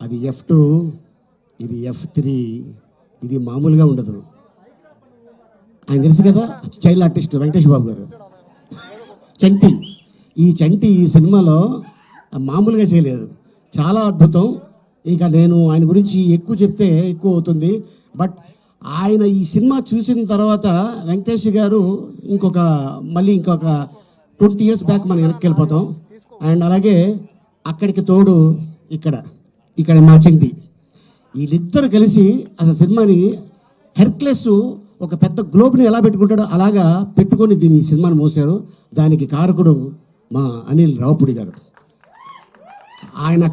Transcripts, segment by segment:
అది F2, ఇది F3, ఇది మామూలుగా ఉండదు. ఆయన తెలుసు కదా, చైల్డ్ ఆర్టిస్ట్ వెంకటేష్ బాబు గారు, చంటి. ఈ చంటి ఈ సినిమాలో మామూలుగా చేయలేదు, చాలా అద్భుతం. ఇక నేను ఆయన గురించి ఎక్కువ చెప్తే ఎక్కువ అవుతుంది. బట్ ఆయన ఈ సినిమా చూసిన తర్వాత వెంకటేష్ గారు మళ్ళీ ఇంకొక 20 years బ్యాక్ మనం వెనక్కి వెళ్ళిపోతాం. అండ్ అలాగే అక్కడికి తోడు ఇక్కడ మా చంటి, వీళ్ళిద్దరు కలిసి అసలు సినిమాని హెర్క్లెస్ ఒక పెద్ద గ్లోబ్ని ఎలా పెట్టుకుంటాడో అలాగా పెట్టుకొని దీని ఈ సినిమాని మోసారు. దానికి కారకుడు మా అనిల్ రావుపూడి గారు. ఆయన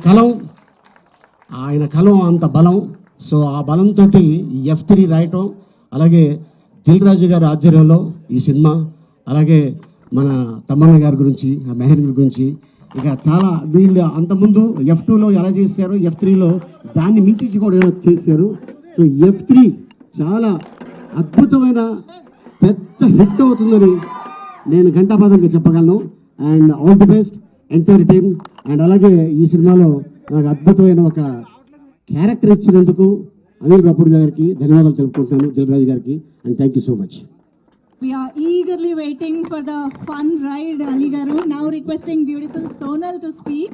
కలం అంత బలం. సో ఆ బలంతో ఈ F3 రాయటం, అలాగే దిల్ రాజు గారి ఆధ్వర్యంలో ఈ సినిమా, అలాగే మన తమ్మన్న గారి గురించి, మెహర్ గురించి, ఇక చాలా వీళ్ళు అంతకుముందు F2లో ఎలా చేశారు, F3లో దాన్ని మించి కూడా చేశారు. సో F3 చాలా అద్భుతమైన పెద్ద హిట్ అవుతుందని నేను ఘంటాపథంగా చెప్పగలను. And all the best entire team. And అలాగే ఈ సినిమాలో నాకు అద్భుతమైన ఒక క్యారెక్టర్ ఇచ్చినందుకు అనిల్ రావుపూడి గారికి ధన్యవాదాలు తెలుపుకుంటున్నాను, దిల్ రాజు గారికి. And thank you so much. We are eagerly waiting for the fun ride, Ali Garu. Now requesting beautiful Sonal to speak.